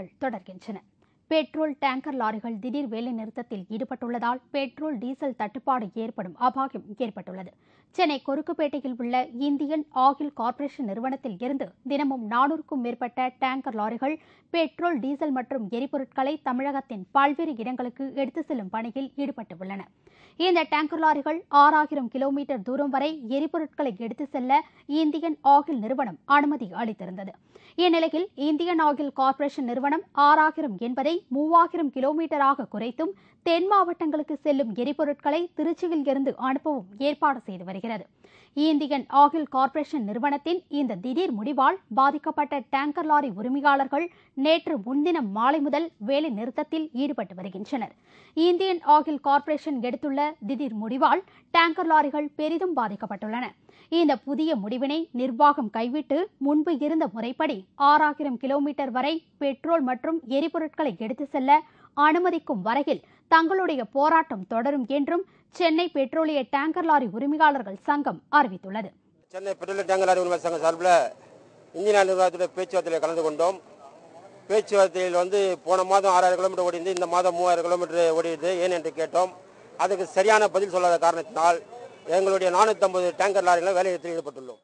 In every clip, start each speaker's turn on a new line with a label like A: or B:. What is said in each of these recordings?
A: செய்திகள் தொடர்கின்றன. Petrol tanker லாரிகள் திடீர் வேலைநிறுத்தத்தில் ஈடுபட்டுள்ளதால் பெட்ரோல் டீசல் தட்டுப்பாடு ஏற்படும் அபாயம் ஏற்பட்டுள்ளது. சென்னை கொருக்குப்பேட்டையில் உள்ள இந்தியன் ஆயில் கார்ப்பரேஷன் நிறுவனத்தில் இருந்து தினமும் 400க்கும் மேற்பட்ட டேங்கர் லாரிகள் பெட்ரோல் டீசல் மற்றும் எரிபொருட்களை தமிழகத்தின் பல்வேறு இடங்களுக்கு எடுத்துச் செல்லும் பணியில் ஈடுபட்டுள்ளன. இந்த டேங்கர் லாரிகள் 6000 கிலோமீட்டர் தூரம் வரை எரிபொருட்களை எடுத்துச் செல்ல இந்தியன் ஆயில் நிறுவனம் அனுமதி அளித்திருந்தது. இந்நிலையில் இந்தியன் ஆயில் கார்ப்பரேஷன் நிறுவனம் 6000 என்பதை 3000 கிலோமீட்டராக குறைத்தும் தென் மாவட்டங்களுக்கு செல்லும் எரிபொருட்களை திருச்சியில் இருந்து அனுப்பவும் ஏற்பாடு செய்து வருகிறது. இந்தியன் ஆயில் கார்ப்பரேஷன் நிறுவனத்தின் இந்த திடீர் முடிவால் பாதிக்கப்பட்ட டேங்கர் லாரி உரிமையாளர்கள் நேற்று முன்தினம் மாலை முதல் வேலை நிறுத்தத்தில் ஈடுபட்டு வருகின்றனர். இந்தியன் ஆயில் கார்ப்பரேஷன் எடுத்துள்ள திடீர் முடிவால் டேங்கர் லாரிகள் பெரிதும் பாதிக்கப்பட்டுள்ளன. இந்த புதிய முடிவினை நிர்வாகம் கைவிட்டு முன்பு இருந்த முறைப்படி 6000 கிலோமீட்டர் வரை பெட்ரோல் மற்றும் எரிபொருட்களை எடுத்துச் செல்ல அனுமதிக்கும் வரையில் தங்களுடைய போராட்டம் தொடரும் என்றும் சென்னை பெட்ரோலிய டேங்கர் லாரி உரிமையாளர்கள் சங்கம் அறிவித்துள்ளது.
B: சென்னை பெட்ரோலிய டேங்கர் லாரி உரிமையாளர் சங்கம் சார்பில் இந்தியன் ஆயில் நிர்வாகத்துடைய பேச்சுவார்த்தையில் கலந்து கொண்டோம். பேச்சுவார்த்தையில் போன மாதம் 6000 கிலோமீட்டர் ஓடிந்து இந்த மாதம் 3000 கிலோமீட்டர் ஓடிடுது ஏன் என்று கேட்டோம். அதுக்கு சரியான பதில் சொல்லாத காரணத்தினால் எங்களுடைய 450 டேங்கர் லாரிகளை வேலைநிறுத்தத்தில் ஈடுபட்டுள்ளோம்.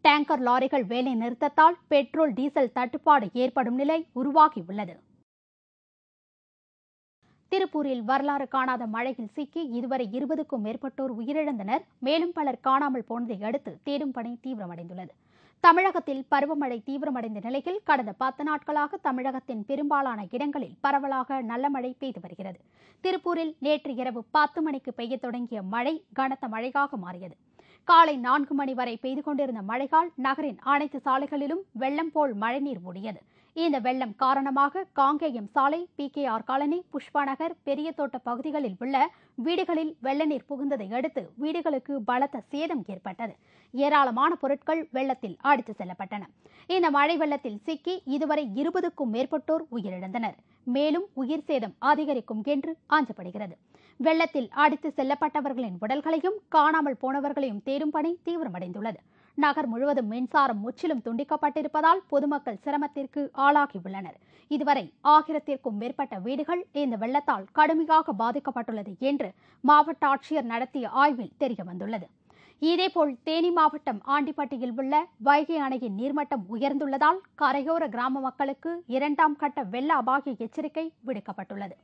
A: டேங்கர் லாரிகள் வேலை நிறுத்தத்தால் பெட்ரோல் டீசல் தட்டுப்பாடு ஏற்படும் நிலை உருவாகியுள்ளது. திருப்பூரில் வரலாறு காணாத மழையில் சிக்கி இதுவரை 20க்கும் மேற்பட்டோர் உயிரிழந்தனர். மேலும் பலர் காணாமல் போனதை அடுத்து தேடும் பணி தீவிரமடைந்துள்ளது. தமிழகத்தில் பருவமழை தீவிரமடைந்த நிலையில் கடந்த 10 நாட்களாக தமிழகத்தின் பெரும்பாலான இடங்களில் பரவலாக நல்ல மழை பெய்து வருகிறது. திருப்பூரில் நேற்று இரவு 10 மணிக்கு பெய்ய தொடங்கிய மழை கனத்த மழையாக மாறியது. காலை 4 மணி வரை பெய்து கொண்டிருந்த மழையால் நகரின் அனைத்து சாலைகளிலும் வெள்ளம் போல் மழைநீர் ஓடியது. இந்த வெள்ளம் காரணமாக காங்கேயம் சாலை, PKR காலனி, புஷ்பா நகர், பெரிய தோட்ட பகுதிகளில் உள்ள வீடுகளில் வெள்ளநீர் புகுந்ததை அடுத்து வீடுகளுக்கு பலத்த சேதம் ஏற்பட்டது. ஏராளமான பொருட்கள் வெள்ளத்தில் அடித்துச் செல்லப்பட்டன. இந்த மழை வெள்ளத்தில் சிக்கி இதுவரை 20க்கும் மேற்பட்டோர் உயிரிழந்தனர். மேலும் உயிர் சேதம் அதிகரிக்கும் என்று அஞ்சப்படுகிறது. வெள்ளத்தில் அடித்து செல்லப்பட்டவர்களின் உடல்களையும் காணாமல் போனவர்களையும் தேடும் பணி தீவிரமடைந்துள்ளது. நகர் முழுவதும் மின்சாரம் முற்றிலும் துண்டிக்கப்பட்டிருப்பதால் பொதுமக்கள் சிரமத்திற்கு ஆளாகியுள்ளனர். இதுவரை 1000த்திற்கும் மேற்பட்ட வீடுகள் இந்த வெள்ளத்தால் கடுமையாக பாதிக்கப்பட்டுள்ளது என்று மாவட்ட ஆட்சியர் நடத்திய ஆய்வில் தெரியவந்துள்ளது. இதேபோல் தேனி மாவட்டம் ஆண்டிப்பட்டியில் உள்ள வைகை அணையின் நீர்மட்டம் உயர்ந்துள்ளதால் கரையோர கிராம மக்களுக்கு 2ஆம் கட்ட வெள்ள அபாய எச்சரிக்கை விடுக்கப்பட்டுள்ளது.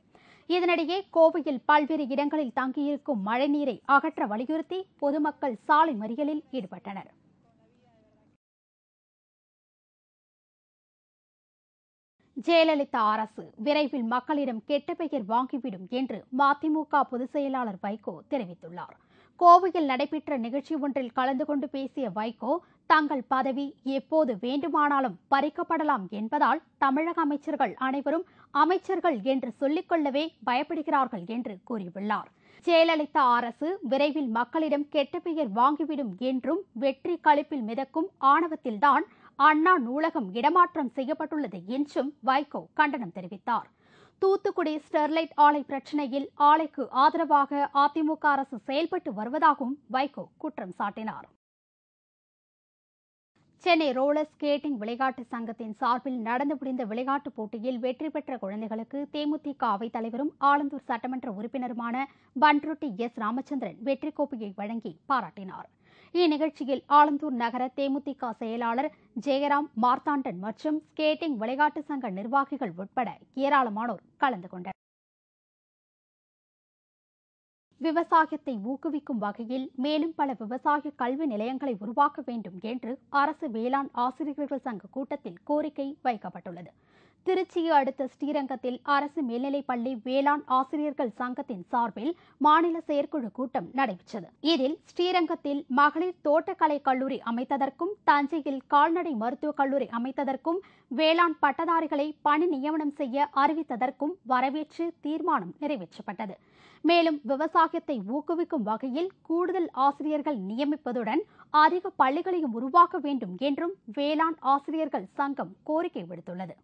A: இதனிடையே கோவையில் பல்வேறு இடங்களில் தங்கியிருக்கும் மழைநீரை அகற்ற வலியுறுத்தி பொதுமக்கள் சாலை மறியலில் ஈடுபட்டனர். ஜெயலலிதா அரசு விரைவில் மக்களிடம் கெட்ட பெயர் வாங்கிவிடும் என்று மதிமுக பொதுச் செயலாளர் வைகோ தெரிவித்துள்ளார். கோவையில் நடைபெற்ற நிகழ்ச்சி ஒன்றில் கலந்து கொண்டு பேசிய வைகோ, தங்கள் பதவி எப்போது வேண்டுமானாலும் பறிக்கப்படலாம் என்பதால் தமிழக அமைச்சர்கள் அனைவரும் அமைச்சர்கள் என்று சொல்லிக்கொள்ளவே பயப்படுகிறார்கள் என்று கூறியுள்ளார். ஜெயலலிதா அரசு விரைவில் மக்களிடம் கெட்ட பெயர் வாங்கிவிடும் என்றும் வெற்றி களிப்பில் மிதக்கும் ஆணவத்தில்தான் அண்ணா நூலகம் இடமாற்றம் செய்யப்பட்டுள்ளது என்றும் வைகோ கண்டனம் தெரிவித்தார். தூத்துக்குடி ஸ்டெர்லைட் ஆலை பிரச்சினையில் ஆலைக்கு ஆதரவாக அதிமுக அரசு செயல்பட்டு வருவதாகவும் வைகோ குற்றம் சாட்டினார். சென்னை ரோலர் ஸ்கேட்டிங் விளையாட்டு சங்கத்தின் சார்பில் நடந்து முடிந்த விளையாட்டுப் போட்டியில் வெற்றி பெற்ற குழந்தைகளுக்கு தேமுதிக அவைத் தலைவரும் ஆலந்தூர் சட்டமன்ற உறுப்பினருமான பன்ருட்டி ராமச்சந்திரன் வெற்றி கோப்பையை வழங்கி பாராட்டினார். இந்நிகழ்ச்சியில் ஆலந்தூர் நகர தேமுதிக செயலாளர் ஜெயராம், மார்த்தாண்டன் மற்றும் ஸ்கேட்டிங் விளையாட்டு சங்க நிர்வாகிகள் உட்பட ஏராளமானோர் கலந்து கொண்டனர். விவசாயத்தை ஊக்குவிக்கும் வகையில் மேலும் பல விவசாய கல்வி நிலையங்களை உருவாக்க வேண்டும் என்று அரசு வேளாண் ஆசிரியர்கள் சங்க கூட்டத்தில் கோரிக்கை வைக்கப்பட்டுள்ளது. திருச்சியை அடுத்த ஸ்ரீரங்கத்தில் அரசு மேல்நிலைப்பள்ளி வேளாண் ஆசிரியர்கள் சங்கத்தின் சார்பில் மாநில செயற்குழு கூட்டம் நடைபெற்றது. இதில் ஸ்ரீரங்கத்தில் மகளிர் தோட்டக்கலை கல்லூரி அமைத்ததற்கும், தஞ்சையில் கால்நடை மருத்துவக் கல்லூரி அமைத்ததற்கும், வேளாண் பட்டதாரிகளை பணி நியமனம் செய்ய அறிவித்ததற்கும் வரவேற்று தீர்மானம் நிறைவேற்றப்பட்டது. மேலும் விவசாயத்தை ஊக்குவிக்கும் வகையில் கூடுதல் ஆசிரியர்கள் நியமிப்பதுடன் அதிக பள்ளிகளையும் உருவாக்க வேண்டும் என்றும் வேளாண் ஆசிரியர்கள் சங்கம் கோரிக்கை விடுத்துள்ளது.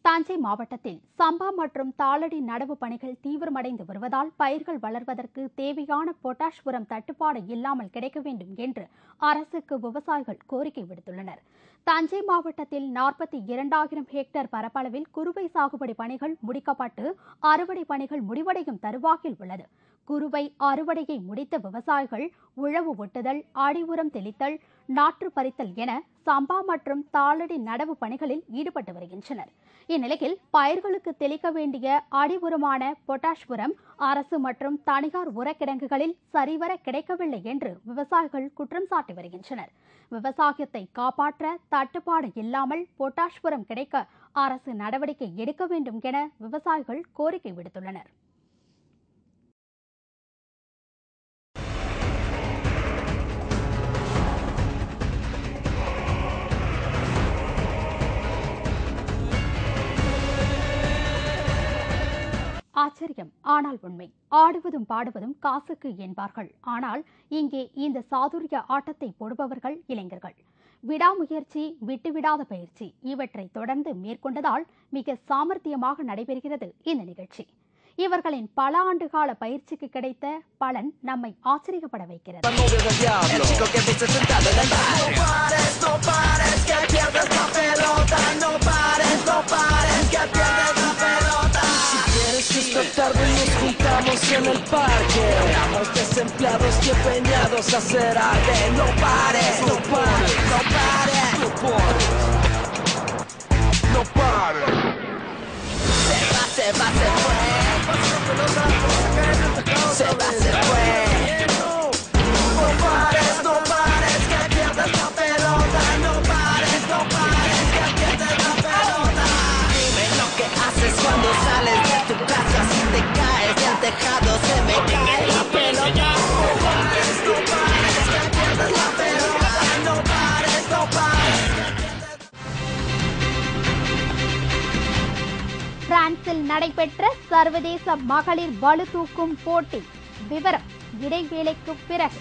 A: தஞ்சை மாவட்டத்தில் சம்பா மற்றும் தாளடி நடவு பணிகள் தீவிரமடைந்து வருவதால் பயிர்கள் வளர்வதற்கு தேவையான பொட்டாஷ் உரம் தட்டுப்பாடு இல்லாமல் கிடைக்க வேண்டும் என்று அரசுக்கு விவசாயிகள் கோரிக்கை விடுத்துள்ளனர். தஞ்சை மாவட்டத்தில் 42,000 ஹெக்டேர் பரப்பளவில் குறுவை சாகுபடி பணிகள் முடிக்கப்பட்டு அறுவடை பணிகள் முடிவடையும் தருவாயில் உள்ளது. குறுவை அறுவடையை முடித்த விவசாயிகள் உழவு ஒட்டுதல், அடி உரம் தெளித்தல், நாற்று பறித்தல் என சம்பா மற்றும் தாளடி நடவு பணிகளில் ஈடுபட்டு வருகின்றனர். இந்நிலையில் பயிர்களுக்கு தெளிக்க வேண்டிய அடி உரமான பொட்டாஷ் உரம் அரசு மற்றும் தனியார் உரக்கிடங்குகளில் சரிவர கிடைக்கவில்லை என்று விவசாயிகள் குற்றம் சாட்டி வருகின்றனர். விவசாயத்தை காப்பாற்ற தட்டுப்பாடு இல்லாமல் பொட்டாஷ் உரம் கிடைக்க அரசு நடவடிக்கை எடுக்க வேண்டும் என விவசாயிகள் கோரிக்கை விடுத்துள்ளனர். ஆச்சரியம், ஆனால் உண்மை. ஆடுவதும் பாடுவதும் காசுக்கு என்பார்கள். ஆனால் இங்கே இந்த சாதுரிய ஆட்டத்தை போடுபவர்கள் இளைஞர்கள். விடாமுயற்சி, விட்டுவிடாத பயிற்சி இவற்றை தொடர்ந்து மேற்கொண்டதால் மிக சாமர்த்தியமாக நடைபெறுகிறது இந்த நிகழ்ச்சி. இவர்களின் பல ஆண்டுகால பயிற்சிக்கு கிடைத்த பலன் நம்மை ஆச்சரியப்பட வைக்கிறது.
C: Tarde nos juntamos en el parque, estamos desempleados y empeñados a hacer arte. No pares, no pares, no pares, no pares, no pares. Se va, se va, se fue. Se va, se fue. No pares, no pares, que pierdes la pelota. No pares, no pares, que pierdes la pelota. Dime lo que haces cuando sales de tu casa. Si te caes del tejado se me cae la pelota. No pares, no pares, que pierdes la pelota. No pares, no pares.
A: பிரான்சில் நடைபெற்ற சர்வதேச மகளிர் பளு தூக்கும் போட்டி விவரம் இடைவேளைக்கு பிறகு.